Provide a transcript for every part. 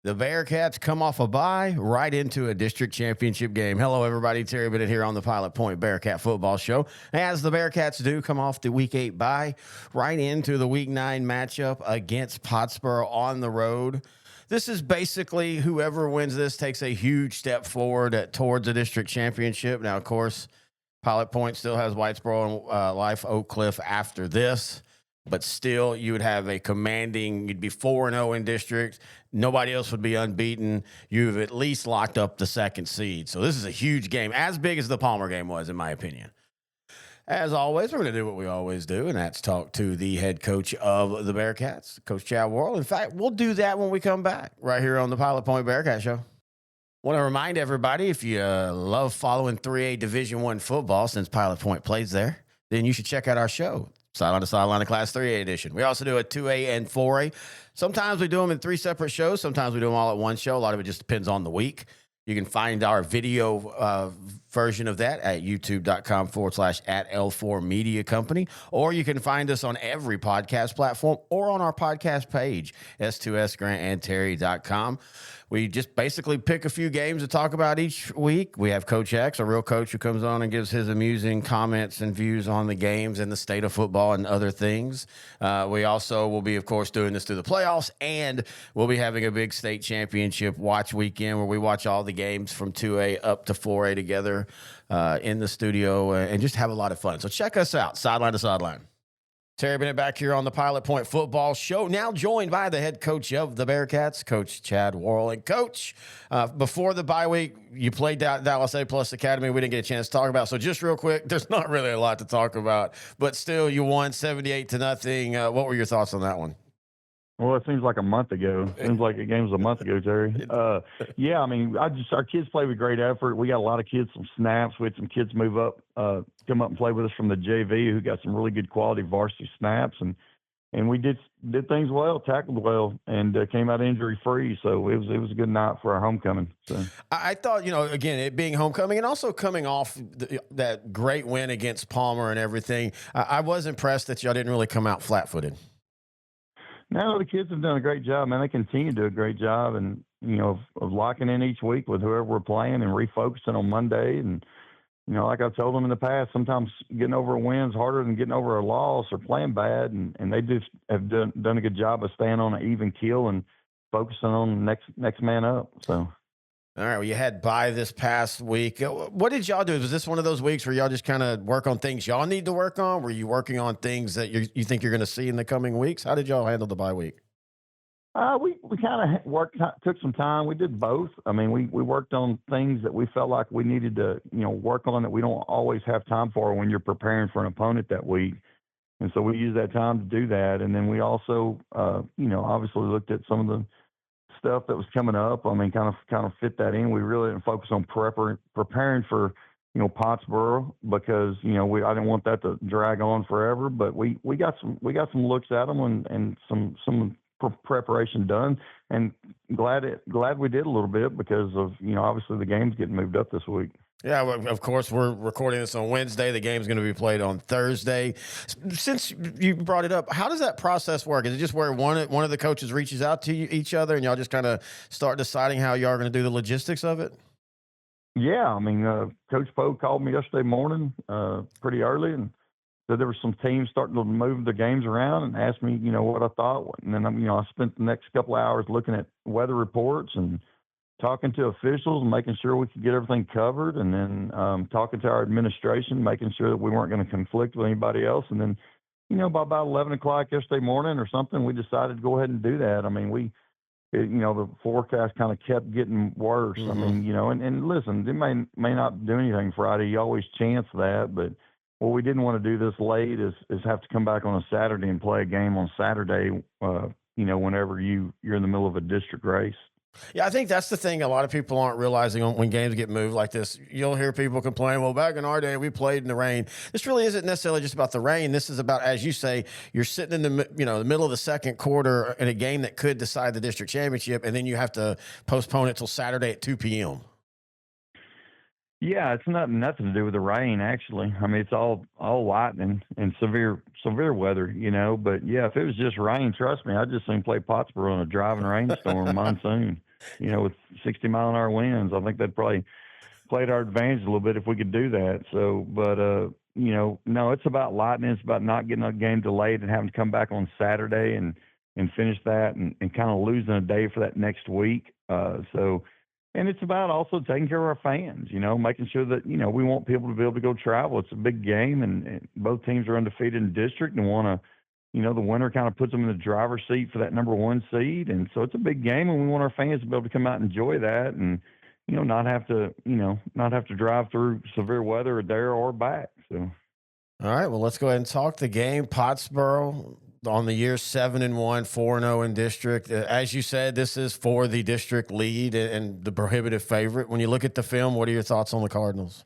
The Bearcats come off a bye right into a district championship game. Hello, everybody. Terry Bennett here on the Pilot Point Bearcat Football Show. As the Bearcats do come off the Week 8 bye right into the Week 9 matchup against Pottsboro on the road. This is basically whoever wins this takes a huge step forward towards a district championship. Now, of course, Pilot Point still has Whitesboro and Life Oak Cliff after this. But still, you would have you'd be 4-0 in district. Nobody else would be unbeaten. You've at least locked up the second seed. So this is a huge game, as big as the Palmer game was, in my opinion. As always, we're going to do what we always do, and that's talk to the head coach of the Bearcats, Coach Chad Worrell. In fact, we'll do that when we come back right here on the Pilot Point Bearcat Show. Want to remind everybody, if you love following 3A Division I football, since Pilot Point plays there, then you should check out our show. Sideline to Sideline, the Class 3A edition. We also do a 2A and 4A. Sometimes we do them in 3 separate shows. Sometimes we do them all at one show. A lot of it just depends on the week. You can find our video version of that at youtube.com/@L4 Media Company, or you can find us on every podcast platform or on our podcast page, s2sgrantandterry.com. We just basically pick a few games to talk about each week. We have Coach X, a real coach, who comes on and gives his amusing comments and views on the games and the state of football and other things. We also will be, of course, doing this through the playoffs, and we'll be having a big state championship watch weekend where we watch all the games from 2A up to 4A together in the studio and just have a lot of fun. So check us out, Sideline to Sideline. Terry Bennett back here on the Pilot Point Football Show, now joined by the head coach of the Bearcats, Coach Chad Worrell. And, Coach, before the bye week, you played Dallas A-Plus Academy. We didn't get a chance to talk about. So just real quick, there's not really a lot to talk about. But still, you won 78-0. What were your thoughts on that one? Well, it seems like a month ago. Seems like a game was a month ago, Terry. Yeah, I mean, our kids play with great effort. We got a lot of kids, some snaps. We had some kids move up, come up and play with us from the JV who got some really good quality varsity snaps. And we did things well, tackled well, and came out injury free. So it was a good night for our homecoming. So I thought, again, it being homecoming and also coming off that great win against Palmer and everything, I was impressed that y'all didn't really come out flat-footed. No, the kids have done a great job, man. They continue to do a great job, and of locking in each week with whoever we're playing and refocusing on Monday. And like I've told them in the past, sometimes getting over a win is harder than getting over a loss or playing bad, and they just have done a good job of staying on an even keel and focusing on the next man up. So. All right, well, you had bye this past week. What did y'all do? Was this one of those weeks where y'all just kind of work on things y'all need to work on? Were you working on things that you think you're going to see in the coming weeks? How did y'all handle the bye week? We kind of took some time. We did both. I mean, we worked on things that we felt like we needed to, work on that we don't always have time for when you're preparing for an opponent that week. And so we used that time to do that. And then we also, obviously looked at some of the stuff that was coming up. I mean, kind of fit that in. We really didn't focus on preparing for, Pottsboro because, I didn't want that to drag on forever, but we got some looks at them and some preparation done, and glad we did a little bit because of, obviously the game's getting moved up this week. Yeah, well, of course, we're recording this on Wednesday. The game's going to be played on Thursday. Since you brought it up, how does that process work? Is it just where one of the coaches reaches out to each other and y'all just kind of start deciding how y'all are going to do the logistics of it? Yeah, I mean, Coach Poe called me yesterday morning pretty early and said there were some teams starting to move the games around and asked me, what I thought. And then, I spent the next couple of hours looking at weather reports and talking to officials and making sure we could get everything covered, and then talking to our administration, making sure that we weren't going to conflict with anybody else. And then, by about 11 o'clock yesterday morning or something, we decided to go ahead and do that. I mean, the forecast kind of kept getting worse. Mm-hmm. I mean, and listen, they may not do anything Friday. You always chance that, but what we didn't want to do this late is have to come back on a Saturday and play a game on Saturday, whenever you're in the middle of a district race. Yeah, I think that's the thing a lot of people aren't realizing when games get moved like this. You'll hear people complain, well, back in our day, we played in the rain. This really isn't necessarily just about the rain. This is about, as you say, you're sitting in the middle of the second quarter in a game that could decide the district championship, and then you have to postpone it till Saturday at 2 p.m. Yeah, it's nothing to do with the rain, actually. I mean, it's all lightning and severe weather, But yeah, if it was just rain, trust me, I'd just soon play Pottsboro in a driving rainstorm monsoon. with 60-mile-an-hour winds. I think that'd probably played our advantage a little bit if we could do that. So, but, no, it's about lightning. It's about not getting a game delayed and having to come back on Saturday and finish that and kind of losing a day for that next week. And it's about also taking care of our fans, making sure that, we want people to be able to go travel. It's a big game, and both teams are undefeated in district and want to, the winner kind of puts them in the driver's seat for that number 1 seed. And so it's a big game, and we want our fans to be able to come out and enjoy that and, not have to drive through severe weather there or back. So. All right, well, let's go ahead and talk the game. Pottsboro on the year 7-1, 4-0 in district. As you said, this is for the district lead and the prohibitive favorite. When you look at the film, what are your thoughts on the Cardinals?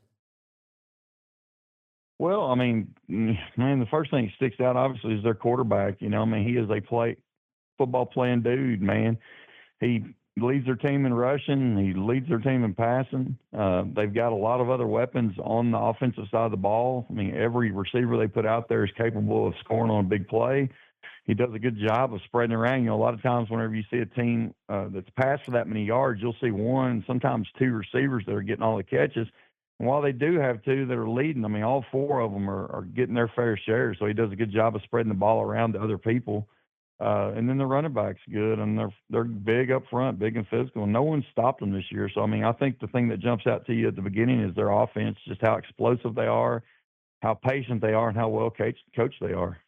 Well, I mean, man, the first thing that sticks out obviously is their quarterback. He is a football playing dude, man. He leads their team in rushing. He leads their team in passing. They've got a lot of other weapons on the offensive side of the ball. I mean, every receiver they put out there is capable of scoring on a big play. He does a good job of spreading around. A lot of times whenever you see a team that's passed for that many yards, you'll see 1, sometimes 2 receivers that are getting all the catches. And while they do have 2 that are leading, I mean, all 4 of them are getting their fair share. So he does a good job of spreading the ball around to other people. And then the running back's good, and they're big up front, big and physical. And no one stopped them this year. So, I mean, I think the thing that jumps out to you at the beginning is their offense, just how explosive they are, how patient they are, and how well coached they are.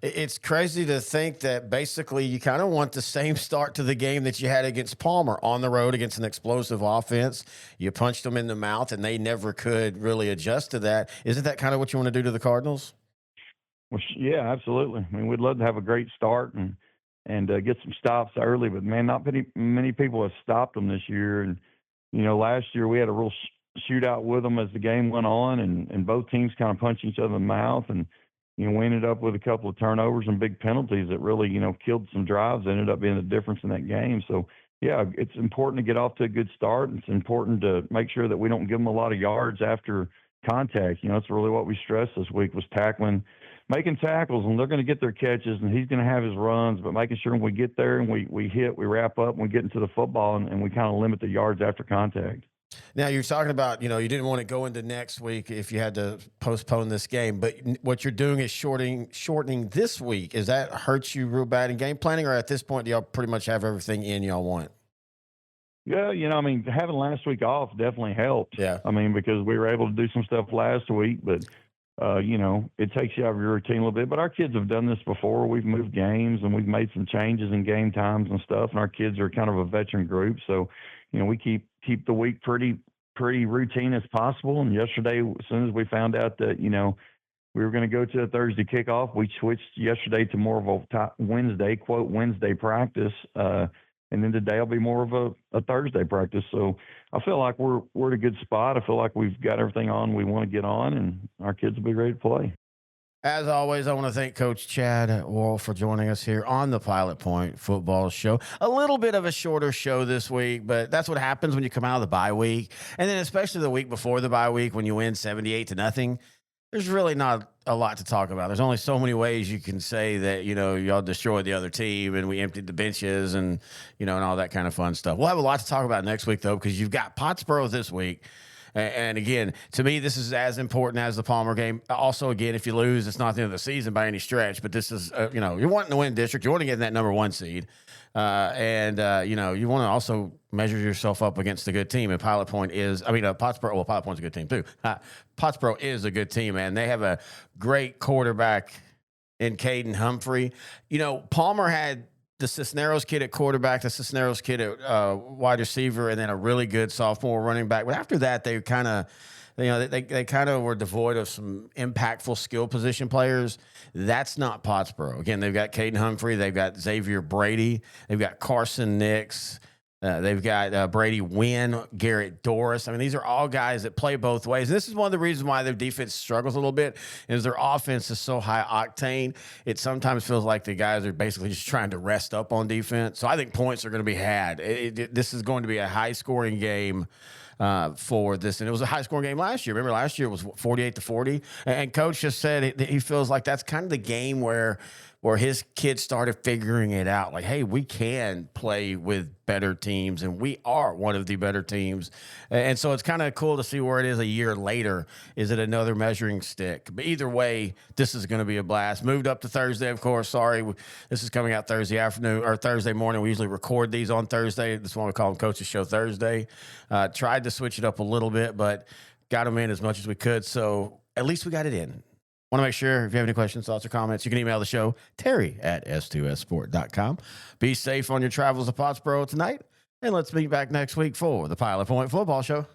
It's crazy to think that basically you kind of want the same start to the game that you had against Palmer on the road against an explosive offense. You punched them in the mouth, and they never could really adjust to that. Isn't that kind of what you want to do to the Cardinals? Well, yeah, absolutely. I mean, we'd love to have a great start and get some stops early, but man, not many people have stopped them this year. And last year we had a real shootout with them as the game went on, and both teams kind of punched each other in the mouth, and we ended up with a couple of turnovers and big penalties that really killed some drives. Ended up being the difference in that game. So yeah, it's important to get off to a good start. It's important to make sure that we don't give them a lot of yards after contact. That's really what we stressed this week was making tackles, and they're going to get their catches, and he's going to have his runs, but making sure when we get there and we hit, we wrap up, and we get into the football, and we kind of limit the yards after contact. Now, you're talking about, you didn't want to go into next week if you had to postpone this game, but what you're doing is shortening this week. Is that hurt you real bad in game planning, or at this point, do y'all pretty much have everything in y'all want? Yeah, I mean, having last week off definitely helped. Yeah. I mean, because we were able to do some stuff last week, but it takes you out of your routine a little bit. But our kids have done this before. We've moved games, and we've made some changes in game times and stuff. And our kids are kind of a veteran group, so we keep the week pretty routine as possible. And yesterday, as soon as we found out that we were going to go to a Thursday kickoff, we switched yesterday to more of a Wednesday, quote, Wednesday practice. And then today will be more of a Thursday practice. So I feel like we're at a good spot. I feel like we've got everything on we want to get on, and our kids will be ready to play. As always, I want to thank Coach Chad Worrell for joining us here on the Pilot Point Football Show. A little bit of a shorter show this week, but that's what happens when you come out of the bye week. And then especially the week before the bye week when you win 78-0. There's really not a lot to talk about. There's only so many ways you can say that, y'all destroyed the other team and we emptied the benches and all that kind of fun stuff. We'll have a lot to talk about next week, though, because you've got Pottsboro this week. And again, to me, this is as important as the Palmer game. Also, again, if you lose, it's not the end of the season by any stretch, but this is, you're wanting to win district. You want to get in that number 1 seed. You want to also measure yourself up against a good team. And Pilot Point is, Pottsboro, Pilot Point's a good team too. Pottsboro is a good team, man. They have a great quarterback in Caden Humphrey. Palmer had the Cisneros kid at quarterback, the Cisneros kid at wide receiver, and then a really good sophomore running back. But after that, they kind of, they kind of were devoid of some impactful skill position players. That's not Pottsboro. Again, they've got Caden Humphrey, they've got Xavier Brady, they've got Carson Nix, they've got Brady Wynn, Garrett Doris. These are all guys that play both ways. And this is one of the reasons why their defense struggles a little bit, is their offense is so high octane. It sometimes feels like the guys are basically just trying to rest up on defense. So I think points are going to be had. This is going to be a high-scoring game for this. And it was a high-scoring game last year. Remember, last year it was 48-40. And Coach just said he feels like that's kind of the game where where his kids started figuring it out. Like, hey, we can play with better teams, and we are one of the better teams. And so it's kind of cool to see where it is a year later. Is it another measuring stick? But either way, this is going to be a blast. Moved up to Thursday, of course. Sorry, this is coming out Thursday afternoon or Thursday morning. We usually record these on Thursday. This is why we call them Coach's Show Thursday. Tried to switch it up a little bit, but got them in as much as we could. So at least we got it in. Want to make sure if you have any questions, thoughts, or comments, you can email the show, terry@s2ssport.com. Be safe on your travels to Pottsboro tonight, and let's meet back next week for the Pilot Point Football Show.